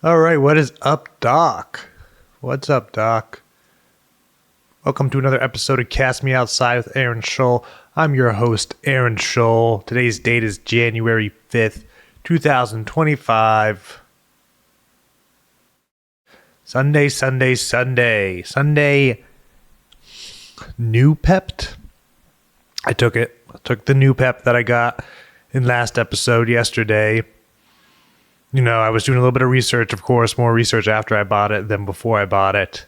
All right, what is up, Doc? What's up, Doc? Welcome to another episode of Cast Me Outside with Aaron Scholl. I'm your host, Aaron Scholl. Today's date is January 5th, 2025. Sunday. Noopept. I took it. I took the Noopept that I got in last episode yesterday. You know, I was doing a little bit of research, of course, more research after I bought it than before I bought it.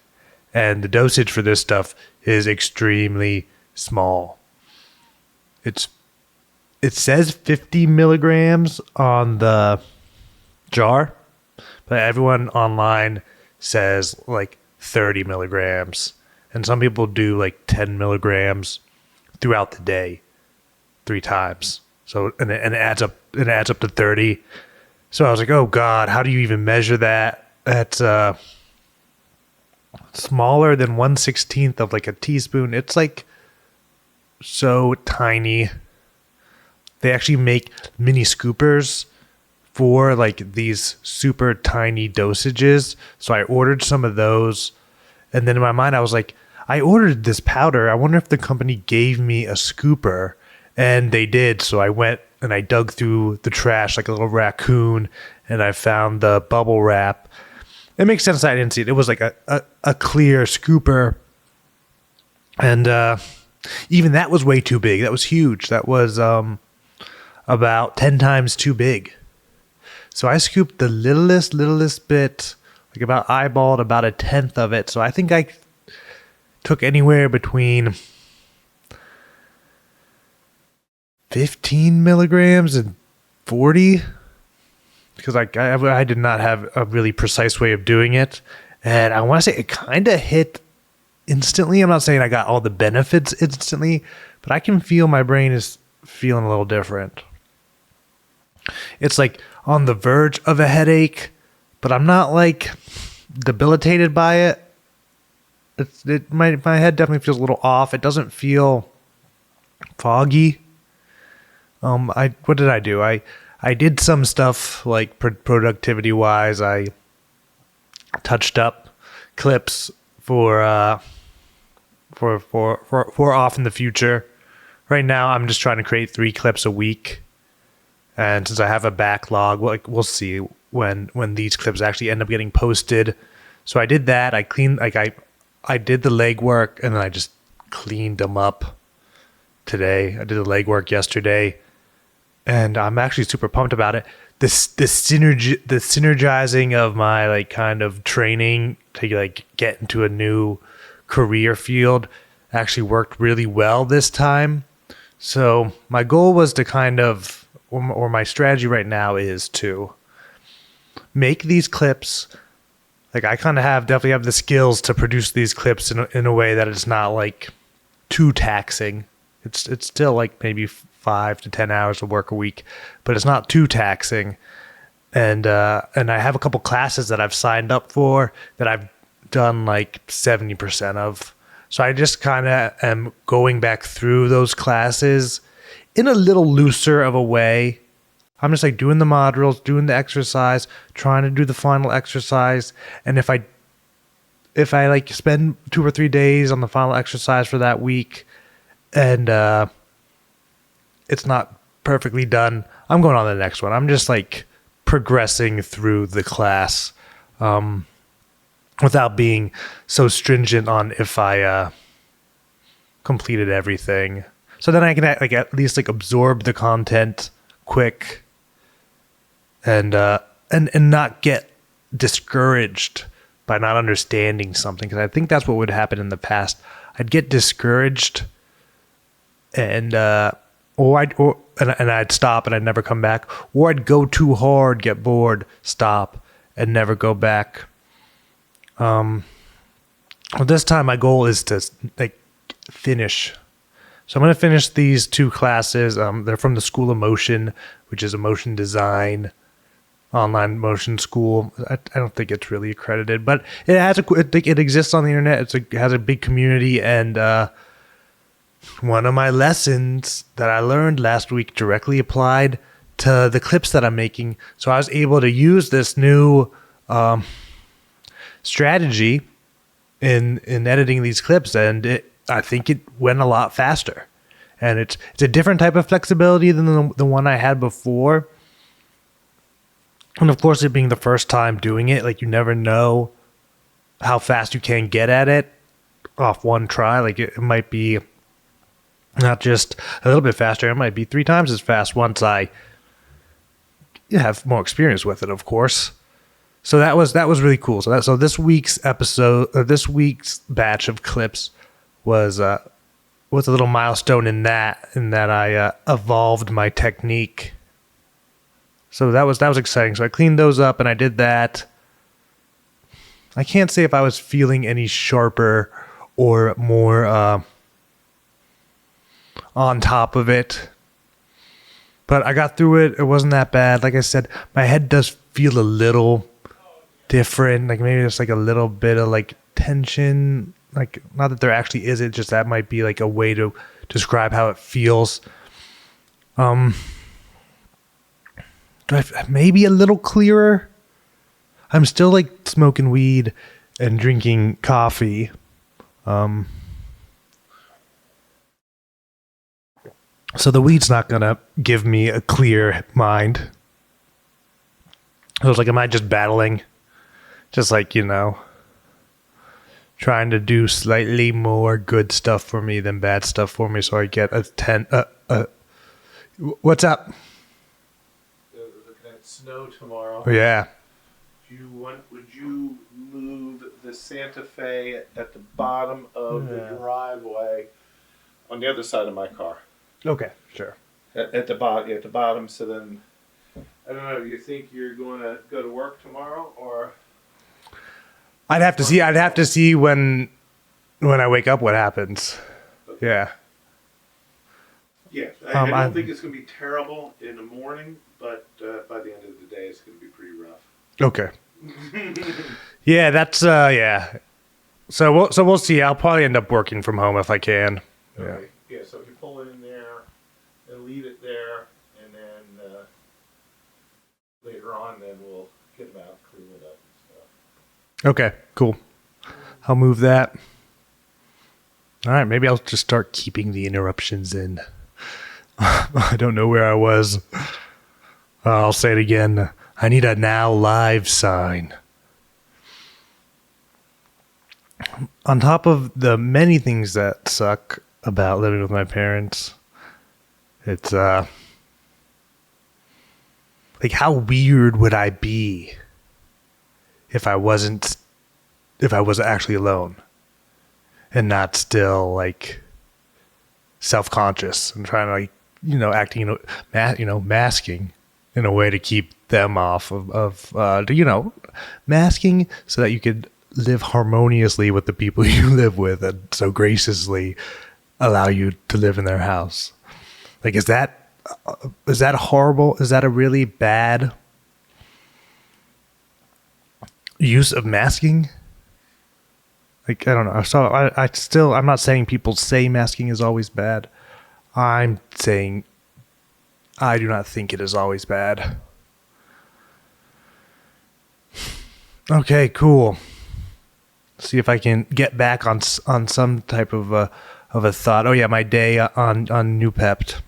And the dosage for this stuff is extremely small. It says 50 milligrams on the jar, but everyone online says like 30 milligrams. And some people do like 10 milligrams throughout the day, 3 times. So, and it adds up to 30. So I was like, oh God, how do you even measure that? That's smaller than 1/16 of like a teaspoon. It's like so tiny. They actually make mini scoopers for like these super tiny dosages. So I ordered some of those. And then in my mind, I was like, I ordered this powder. I wonder if the company gave me a scooper. And they did. So I went and I dug through the trash like a little raccoon. And I found the bubble wrap. It makes sense that I didn't see it. It was like a clear scooper. And even that was way too big. That was huge. That was about 10 times too big. So I scooped the littlest bit, like about eyeballed about 1/10 of it. So I think I took anywhere between 15 milligrams and 40, because I did not have a really precise way of doing it. And I want to say it kind of hit instantly. I'm not saying I got all the benefits instantly, but I can feel my brain is feeling a little different. It's like on the verge of a headache, but I'm not like debilitated by it. My head definitely feels a little off. It doesn't feel foggy. What did I do? I did some stuff like productivity wise. I touched up clips for off in the future. Right now, I'm just trying to create 3 clips a week. And since I have a backlog, we'll see when these clips actually end up getting posted. So I did that. I cleaned, I did the leg work, and then I just cleaned them up today. I did the leg work yesterday, and I'm actually super pumped about it. The synergizing of my like kind of training to like get into a new career field actually worked really well this time. So my goal was to kind of, or my strategy right now is to make these clips. Like I kind of definitely have the skills to produce these clips in a way that it's not like too taxing. It's still like maybe 5 to 10 hours of work a week, but it's not too taxing. And I have a couple classes that I've signed up for that I've done like 70% of. So I just kind of am going back through those classes in a little looser of a way. I'm just like doing the mod drills, doing the exercise, trying to do the final exercise. And if I like spend 2 or 3 days on the final exercise for that week and it's not perfectly done, I'm going on to the next one. I'm just like progressing through the class without being so stringent on if I completed everything. So then I can like at least like absorb the content quick and not get discouraged by not understanding something, because I think that's what would happen in the past. I'd get discouraged and I'd stop and I'd never come back, or I'd go too hard, get bored, stop, and never go back. Well, this time my goal is to like finish. So I'm going to finish these 2 classes. They're from the School of Motion, which is a motion design online motion school. I don't think it's really accredited, but it exists on the internet. It has a big community, and one of my lessons that I learned last week directly applied to the clips that I'm making. So I was able to use this new strategy in editing these clips, and I think it went a lot faster. And it's a different type of flexibility than the one I had before. And of course, it being the first time doing it, like, you never know how fast you can get at it off one try. Like, it might be not just a little bit faster, it might be 3 times as fast once I have more experience with it, of course. So that was really cool. So this week's episode, or this week's batch of clips was a little milestone in that I evolved my technique. So that was exciting. So I cleaned those up and I did that. I can't say if I was feeling any sharper or more on top of it, but I got through it. It wasn't that bad. Like I said, my head does feel a little different. Like, maybe there's like a little bit of like tension. Like, not that there actually is, it just that might be like a way to describe how it feels. Maybe a little clearer. I'm still like smoking weed and drinking coffee. So the weed's not gonna give me a clear mind. I was like, am I just battling? Just like, trying to do slightly more good stuff for me than bad stuff for me, so I get a 10. What's up? Looking at snow tomorrow. Yeah. Would you move the Santa Fe at the bottom of the driveway on the other side of my car? Okay, sure. At the bottom. So then, I don't know. You think you're going to go to work tomorrow, or? I'd have to see when I wake up what happens. Okay. Yeah. Yeah, I don't think it's going to be terrible in the morning, but by the end of the day, it's going to be pretty rough. Okay. Yeah, that's yeah. So we'll see. I'll probably end up working from home if I can. Okay. Yeah. So if you pull it in there and leave it there, and then later on, then we'll get it out, clean it up, and stuff. Okay. Cool. I'll move that. All right. Maybe I'll just start keeping the interruptions in. I don't know where I was. I'll say it again. I need a now live sign. On top of the many things that suck about living with my parents, it's like, how weird would I be if I was actually alone and not still like self-conscious and trying to like, acting, masking in a way to keep them off of masking so that you could live harmoniously with the people you live with and so graciously allow you to live in their house. Like, is that horrible? Is that a really bad use of masking? Like, I don't know. So I'm not saying people say masking is always bad. I'm saying I do not think it is always bad. Okay, cool. See if I can get back on some type of a thought. Oh yeah, my day on Noopept.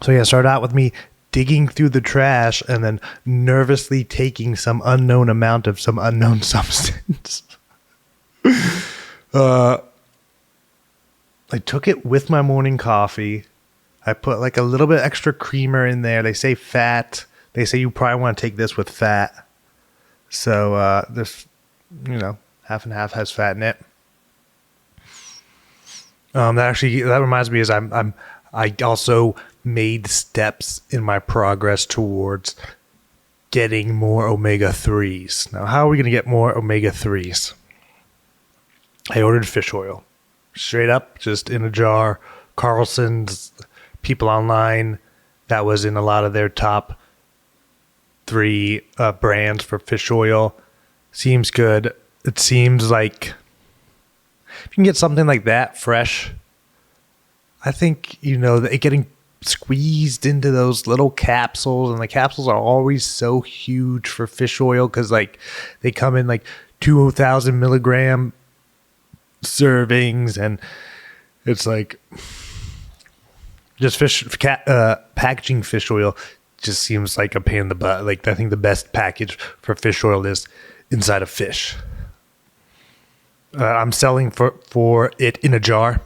So yeah, start out with me digging through the trash and then nervously taking some unknown amount of some unknown substance. I took it with my morning coffee. I put like a little bit extra creamer in there. They say fat. They say you probably want to take this with fat. So this, half and half has fat in it. That reminds me, I also made steps in my progress towards getting more omega-3s. Now, how are we going to get more omega-3s? I ordered fish oil. Straight up, just in a jar. Carlson's, people online, that was in a lot of their top 3 brands for fish oil. Seems good. It seems like if you can get something like that fresh, I think, getting squeezed into those little capsules, and the capsules are always so huge for fish oil because like they come in like 2,000 milligram servings, and it's like just packaging fish oil just seems like a pain in the butt. Like I think the best package for fish oil is inside a fish. I'm selling for it in a jar.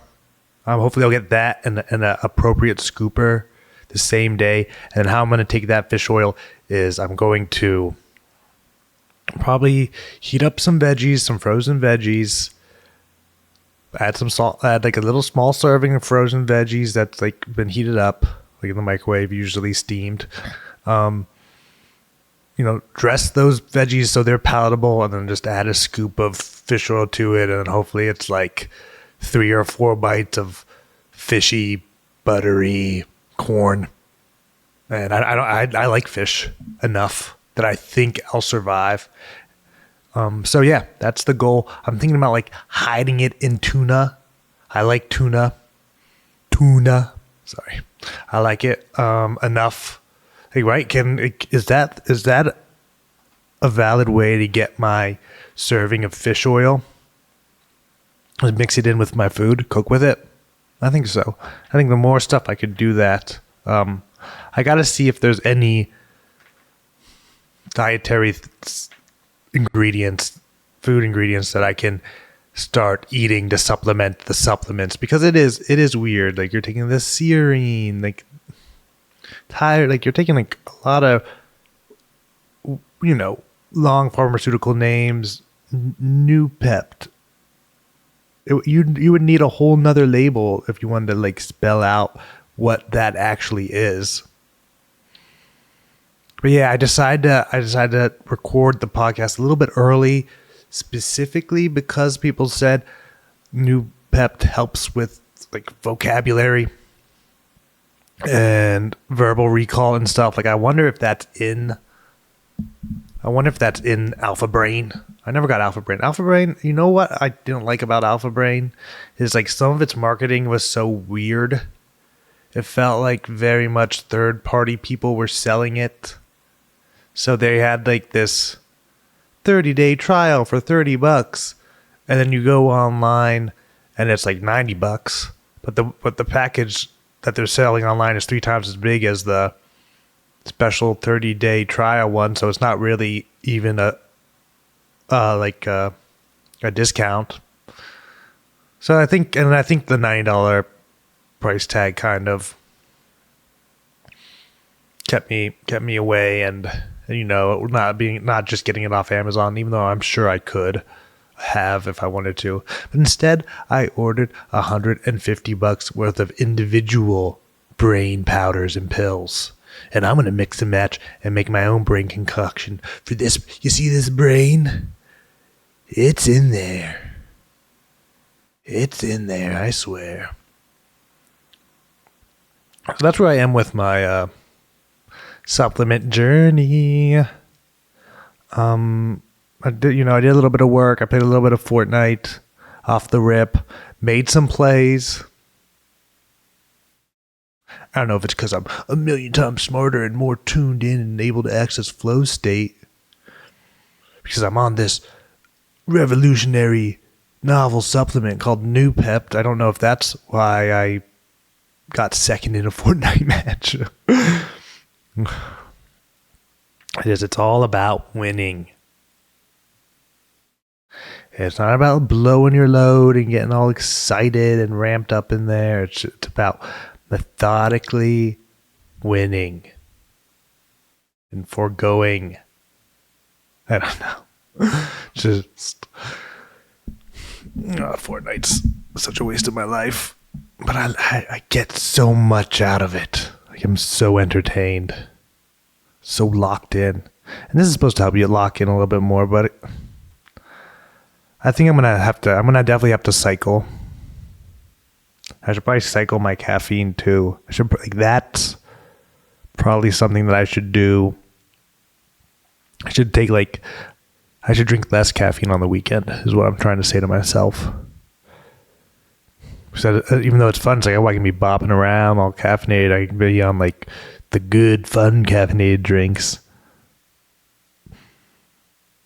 Hopefully I'll get that and an appropriate scooper the same day. And how I'm going to take that fish oil is I'm going to probably heat up some veggies, some frozen veggies, add some salt, add like a little small serving of frozen veggies that's like been heated up, like in the microwave, usually steamed. Dress those veggies so they're palatable, and then just add a scoop of fish oil to it, and hopefully it's like 3 or 4 bites of fishy, buttery corn. And I like fish enough that I think I'll survive. So yeah, that's the goal. I'm thinking about like hiding it in tuna. I like tuna. Sorry, I like it enough. Hey, right? Is that a valid way to get my serving of fish oil? Mix it in with my food, cook with it. I think so. I think the more stuff I could do that. I got to see if there's any dietary food ingredients that I can start eating to supplement the supplements, because it is weird. Like you're taking this serine, like like you're taking like a lot of long pharmaceutical names. Noopept. You would need a whole nother label if you wanted to like spell out what that actually is. But yeah, I decided to record the podcast a little bit early, specifically because people said Noopept helps with like vocabulary and verbal recall and stuff. Like I wonder if that's in Alpha Brain. I never got Alpha Brain. Alpha Brain, you know what I didn't like about Alpha Brain is like some of its marketing was so weird. It felt like very much third-party people were selling it. So they had like this 30-day trial for $30, and then you go online and it's like $90. But the package that they're selling online is 3 times as big as the special 30-day trial one, so it's not really even a discount. So I think the $90 price tag kind of kept me away, and not just getting it off Amazon, even though I'm sure I could have if I wanted to. But instead, I ordered $150 worth of individual brain powders and pills. And I'm going to mix and match and make my own brain concoction for this. You see this brain? It's in there. It's in there, I swear. So that's where I am with my supplement journey. I did a little bit of work. I played a little bit of Fortnite off the rip. Made some plays. I don't know if it's because I'm a million times smarter and more tuned in and able to access flow state, because I'm on this revolutionary novel supplement called Noopept. I don't know if that's why I got second in a Fortnite match. It's all about winning. It's not about blowing your load and getting all excited and ramped up in there. It's about methodically winning and foregoing. I don't know. Just Fortnite's such a waste of my life, but I get so much out of it. Like I'm so entertained, so locked in, and this is supposed to help you lock in a little bit more. But I think I'm gonna definitely have to cycle. I should probably cycle my caffeine too. That's probably something that I should do. I should drink less caffeine on the weekend is what I'm trying to say to myself. So even though it's fun, it's like, oh, I can be bopping around all caffeinated. I can be on like the good, fun caffeinated drinks.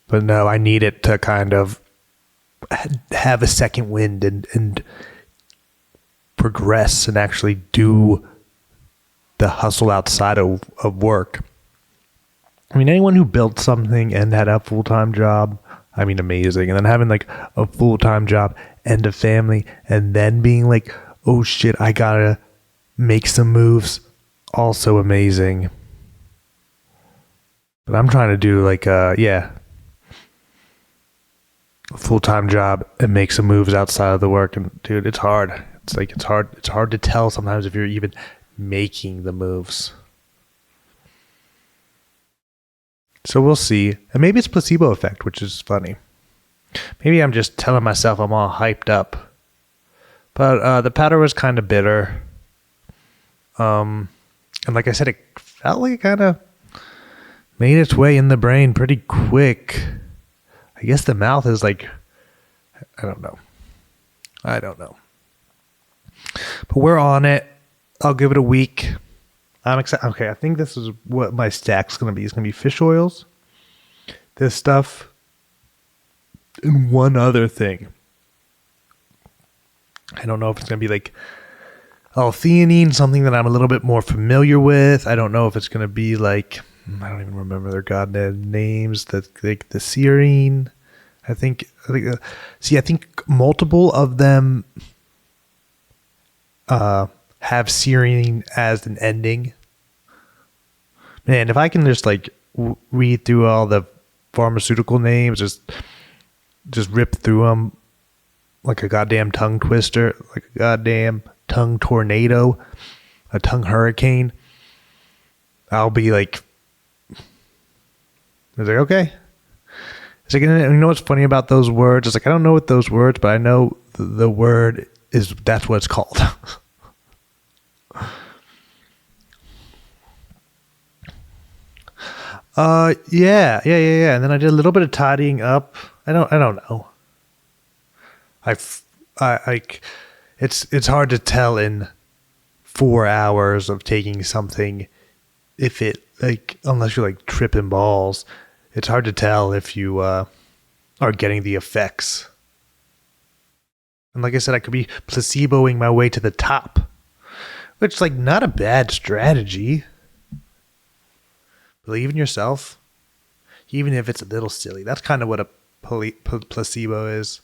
But no, I need it to kind of have a second wind and progress and actually do the hustle outside of work. I mean, anyone who built something and had a full-time job, I mean, amazing. And then having like a full-time job and a family and then being like, oh shit, I gotta make some moves, also amazing. But I'm trying to do like, a full-time job and make some moves outside of the work. And dude, it's hard. It's hard to tell sometimes if you're even making the moves. So we'll see. And maybe it's placebo effect, which is funny. Maybe I'm just telling myself I'm all hyped up. But the powder was kind of bitter. And like I said, it felt like it kind of made its way in the brain pretty quick. I guess the mouth is like, I don't know. But we're on it. I'll give it a week. I'm excited. Okay, I think this is what my stack's going to be. It's going to be fish oils, this stuff, and one other thing. I don't know if it's going to be like L-theanine, something that I'm a little bit more familiar with. I don't know if it's going to be like, I don't even remember their goddamn names. The serine. I think multiple of them have serine as an ending. Man, if I can just like read through all the pharmaceutical names, just rip through them like a goddamn tongue twister, like a goddamn tongue tornado, a tongue hurricane, I'll be like, okay. It's like, you know what's funny about those words? It's like, I don't know what those words, but I know the word is, that's what it's called. Yeah. And then I did a little bit of tidying up. I don't know. It's hard to tell in 4 hours of taking something if it, like, unless you're like tripping balls, it's hard to tell if you are getting the effects. And like I said, I could be placeboing my way to the top, which is like not a bad strategy. Believe in yourself, even if it's a little silly. That's kind of what a placebo is.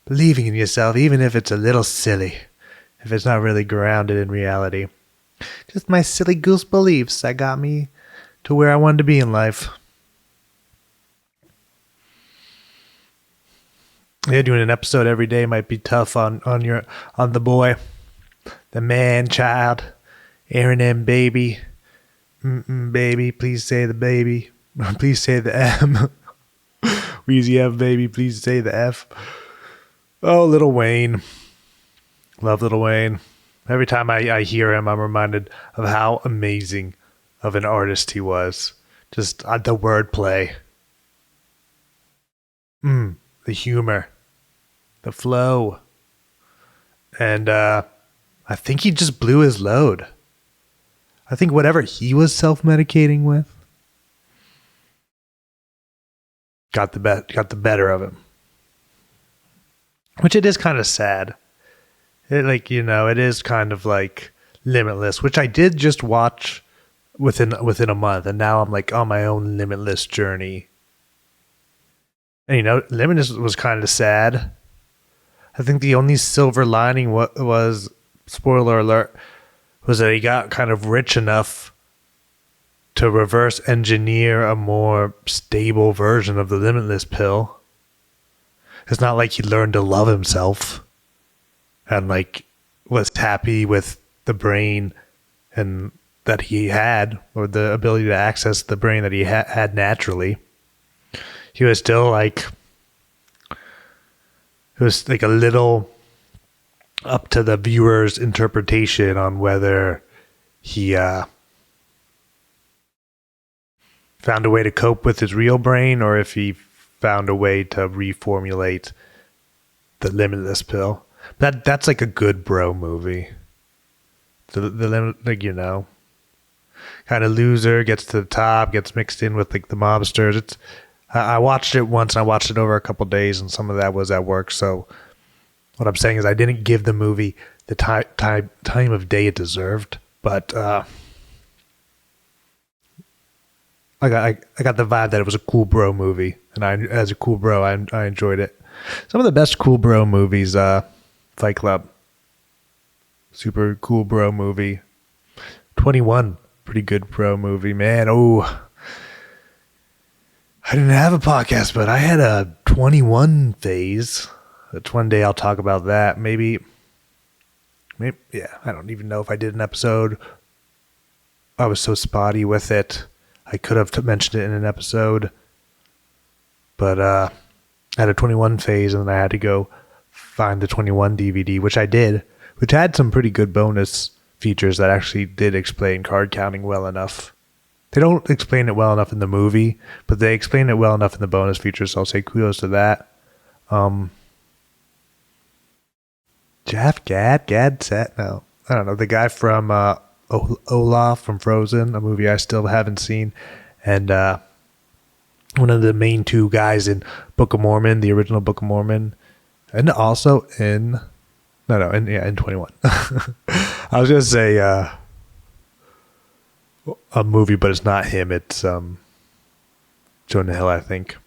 Believing in yourself, even if it's a little silly, if it's not really grounded in reality. Just my silly goose beliefs that got me to where I wanted to be in life. Yeah, doing an episode every day might be tough on the boy, the man child, Aaron M. Baby. Baby, please say the baby. Please say the M. Wheezy F, baby, please say the F. Oh, Lil Wayne. Love Lil Wayne. Every time I hear him, I'm reminded of how amazing of an artist he was. Just the wordplay. The humor. The flow. And I think he just blew his load. I think whatever he was self-medicating with got the better of him. Which it is kind of sad. It is kind of like Limitless, which I did just watch within a month, and now I'm like on my own Limitless journey. And Limitless was kind of sad. I think the only silver lining was, spoiler alert, was that he got kind of rich enough to reverse engineer a more stable version of the Limitless pill. It's not like he learned to love himself and like was happy with the brain and that he had, or the ability to access the brain that he had naturally. He was still like, it was like a little up to the viewer's interpretation on whether he found a way to cope with his real brain or if he found a way to reformulate the Limitless pill. That's like a good bro movie. Like, kind of loser gets to the top, gets mixed in with like the mobsters. I watched it once and I watched it over a couple days, and some of that was at work. So what I'm saying is I didn't give the movie the time of day it deserved, but I got the vibe that it was a cool bro movie, and as a cool bro, I enjoyed it. Some of the best cool bro movies, Fight Club, super cool bro movie. 21, pretty good bro movie, man. Oh, I didn't have a podcast, but I had a 21 phase. That's one day I'll talk about that. Maybe, yeah. I don't even know if I did an episode. I was so spotty with it. I could have mentioned it in an episode, but I had a 21 phase, and then I had to go find the 21 DVD, which I did, which had some pretty good bonus features that actually did explain card counting well enough. They don't explain it well enough in the movie, but they explain it well enough in the bonus features, so I'll say kudos to that. No, I don't know, the guy from Olaf from Frozen, a movie I still haven't seen, and one of the main two guys in Book of Mormon, the original Book of Mormon, and also in 21. I was gonna say a movie, but it's not him. It's Jonah Hill, I think.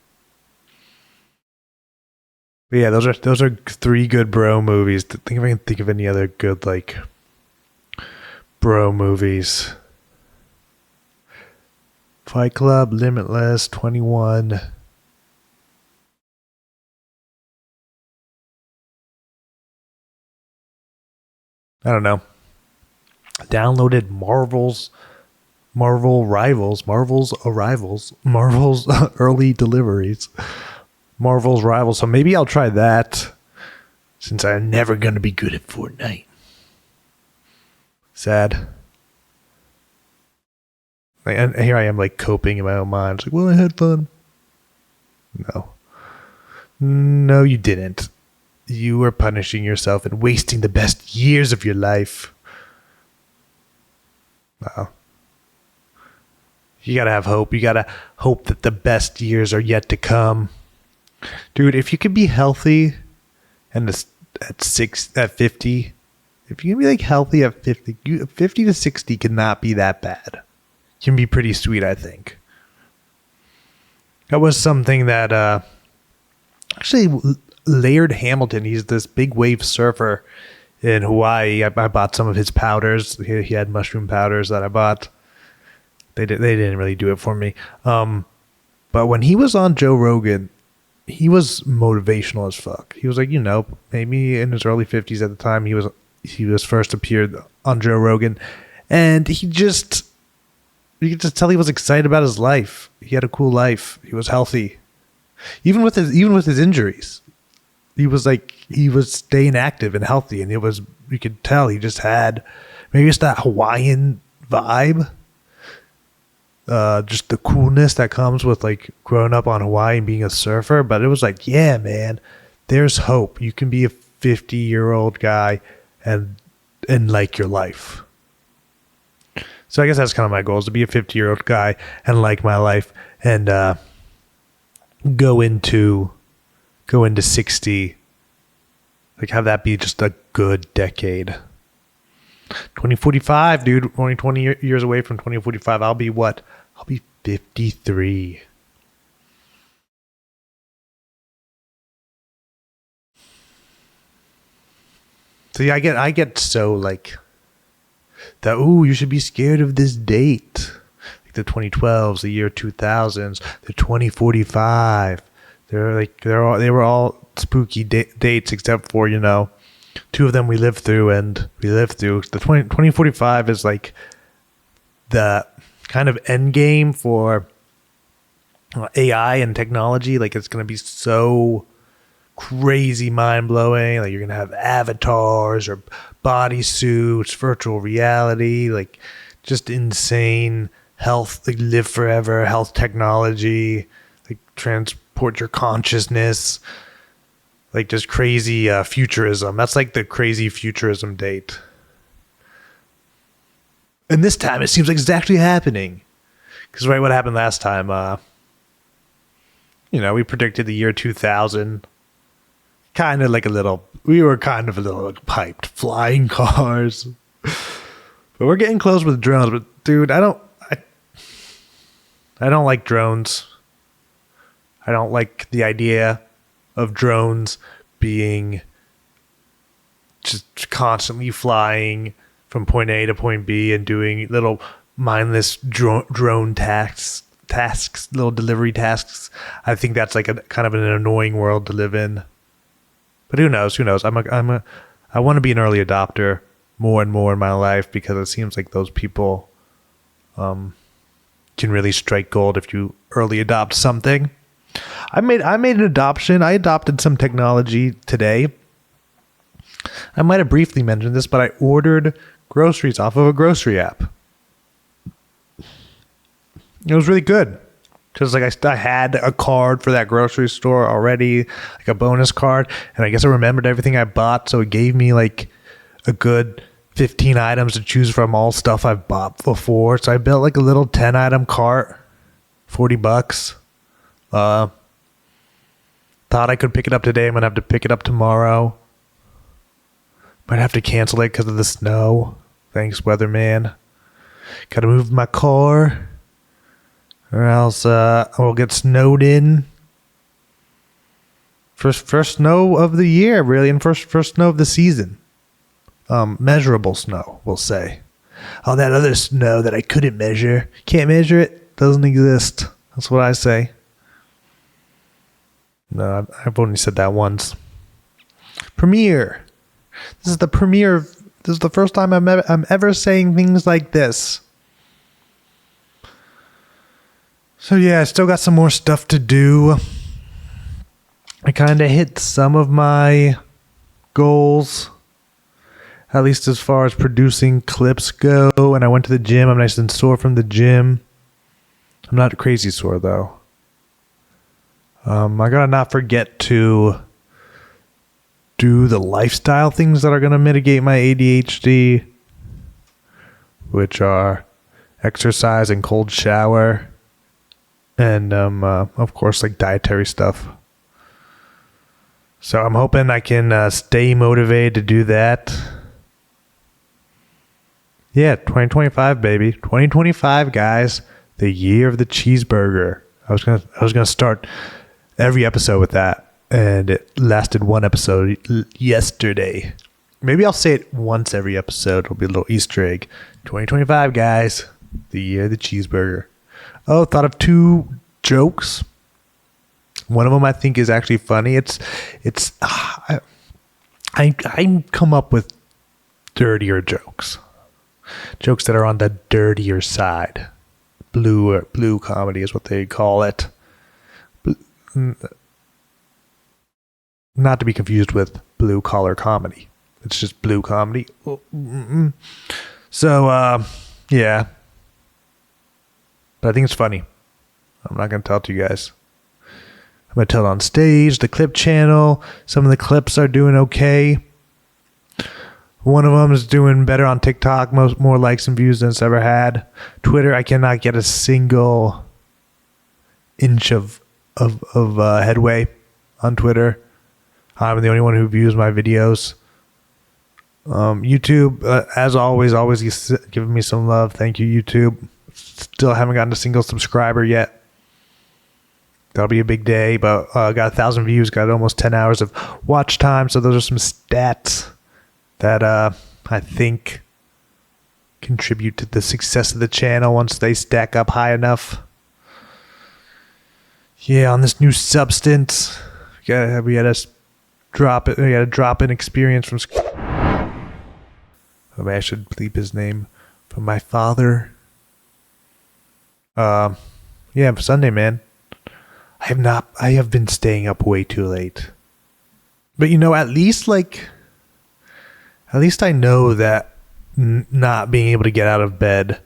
But yeah, those are three good bro movies. Think if I can think of any other good like bro movies. Fight Club, Limitless, 21. I don't know. Downloaded Marvel's Arrivals, Marvel's Early Deliveries, Marvel's Rivals. So maybe I'll try that, since I'm never going to be good at Fortnite. Sad. And here I am, like, coping in my own mind. It's like, well, I had fun. No, you didn't. You were punishing yourself and wasting the best years of your life. Wow. You gotta have hope. You gotta hope that the best years are yet to come. Dude, if you could be healthy and at 50, if you can be like healthy at 50, 50 to 60 cannot be that bad. Can be pretty sweet, I think. That was something that actually Laird Hamilton, he's this big wave surfer in Hawaii. I bought some of his powders. He had mushroom powders that I bought. They didn't really do it for me. But when he was on Joe Rogan, he was motivational as fuck. He was like, maybe in his early 50s at the time, he was first appeared on Joe Rogan, and you could just tell he was excited about his life. He had a cool life. He was healthy, even with his injuries. He was staying active and healthy, and you could tell he just had maybe it's that Hawaiian vibe. Just the coolness that comes with like growing up on Hawaii and being a surfer. But it was like, yeah, man, there's hope. You can be a 50-year-old guy and like your life. So I guess that's kind of my goal, is to be a 50-year-old guy and like my life, and go into 60, like have that be just a good decade. 2045, dude, only 20 years away from 2045. I'll be what? I'll be 53. See, I get so like that. Ooh, you should be scared of this date, like the 2012s, the year 2000s, the 2045. They were all spooky dates, except for two of them we lived through. The 2045 is like the kind of end game for AI and technology. Like, it's going to be so crazy mind-blowing. Like, you're going to have avatars or bodysuits, virtual reality, like just insane health, like live forever health technology, like transport your consciousness. like just crazy futurism. That's like the crazy futurism date. And this time it seems like it's actually happening. Because right, what happened last time? We predicted the year 2000. Kind of like we were kind of a little like, hyped. Flying cars. But we're getting close with drones. But dude, I don't like drones. I don't like the idea of drones being just constantly flying from point A to point B and doing little mindless drone tasks, little delivery tasks. I think that's like a kind of an annoying world to live in. But who knows? I want to be an early adopter more and more in my life, because it seems like those people can really strike gold if you early adopt something. I made an adoption. I adopted some technology today. I might have briefly mentioned this, but I ordered groceries off of a grocery app. It was really good, because like I had a card for that grocery store already, like a bonus card, and I guess I remembered everything I bought, so it gave me like a good 15 items to choose from, all stuff I've bought before. So I built like a little 10-item cart, $40. Thought I could pick it up today. I'm gonna have to pick it up tomorrow. Might have to cancel it because of the snow. Thanks, weatherman. Gotta move my car, or else I'll get snowed in. First snow of the year, really, and first snow of the season. Measurable snow, we'll say. All that other snow that I couldn't measure, can't measure it, doesn't exist. That's what I say. No, I've only said that once. Premiere. This is the premiere. This is the first time I'm ever saying things like this. So yeah, I still got some more stuff to do. I kind of hit some of my goals, at least as far as producing clips go. And I went to the gym. I'm nice and sore from the gym. I'm not crazy sore though. I gotta not forget to do the lifestyle things that are gonna mitigate my ADHD, which are exercise and cold shower, and of course like dietary stuff. So I'm hoping I can stay motivated to do that. Yeah, 2025, baby. 2025, guys. The year of the cheeseburger. I was gonna start every episode with that, and it lasted one episode yesterday. Maybe I'll say it once every episode. It'll be a little Easter egg. 2025, guys. The year of the cheeseburger. Oh, thought of 2 jokes. One of them I think is actually funny. I come up with dirtier jokes. Jokes that are on the dirtier side. Blue comedy is what they call it. Not to be confused with blue collar comedy. It's just blue comedy. So, yeah. But I think it's funny. I'm not going to tell it to you guys. I'm going to tell it on stage, the clip channel. Some of the clips are doing okay. One of them is doing better on TikTok, more likes and views than it's ever had. Twitter, I cannot get a single inch of headway on Twitter. I'm the only one who views my videos. YouTube, as always giving me some love. Thank you, YouTube. Still haven't gotten a single subscriber yet. That'll be a big day, but got 1,000 views, got almost 10 hours of watch time. So those are some stats that I think contribute to the success of the channel once they stack up high enough. Yeah, on this new substance, we had to drop it. We had a drop-in experience from. I should bleep his name. From my father. Yeah, Sunday, man. I have been staying up way too late. But at least I know that not being able to get out of bed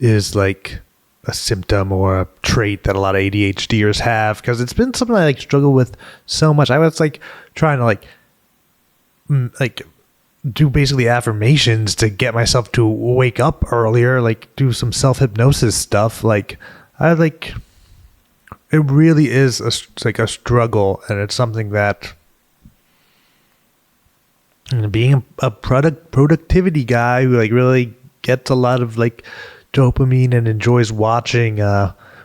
is like a symptom or a trait that a lot of ADHDers have, because it's been something I like struggle with so much. I was like trying to like do basically affirmations to get myself to wake up earlier, like do some self-hypnosis stuff. Like I like it really is like a struggle, and it's something that being a productivity guy who like really gets a lot of like dopamine and enjoys watching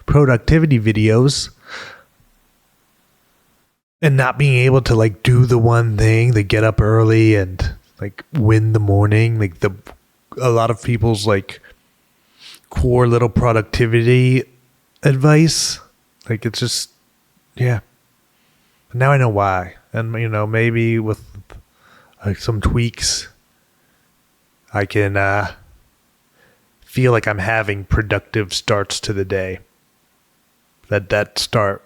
productivity videos, and not being able to like do the one thing, to get up early and like win the morning, like a lot of people's like core little productivity advice. Like it's just, yeah. Now I know why. And maybe with like some tweaks I can feel like I'm having productive starts to the day. That start,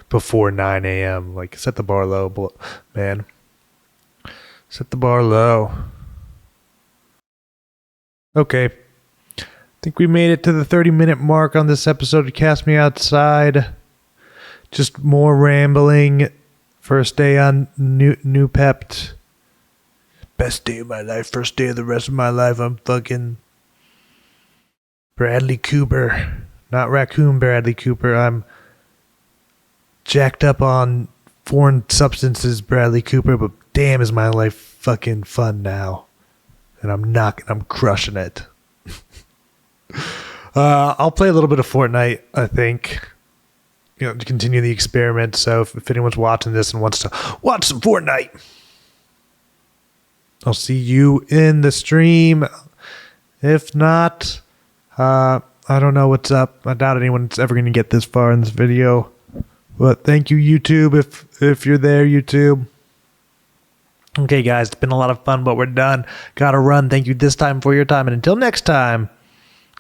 before 9 a.m. Like set the bar low, man. Set the bar low. Okay. I think we made it to the 30-minute mark on this episode of Cast Me Outside. Just more rambling. First day on Noopept. Best day of my life. First day of the rest of my life. I'm fucking Bradley Cooper. Not Raccoon Bradley Cooper. I'm jacked up on foreign substances Bradley Cooper, but damn is my life fucking fun now. And I'm crushing it. I'll play a little bit of Fortnite, I think. To continue the experiment. So if anyone's watching this and wants to watch some Fortnite, I'll see you in the stream. If not, I don't know what's up. I doubt anyone's ever going to get this far in this video. But thank you, YouTube, if you're there, YouTube. Okay, guys, it's been a lot of fun, but we're done. Gotta run. Thank you this time for your time. And until next time,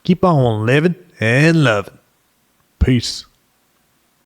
keep on living and loving. Peace.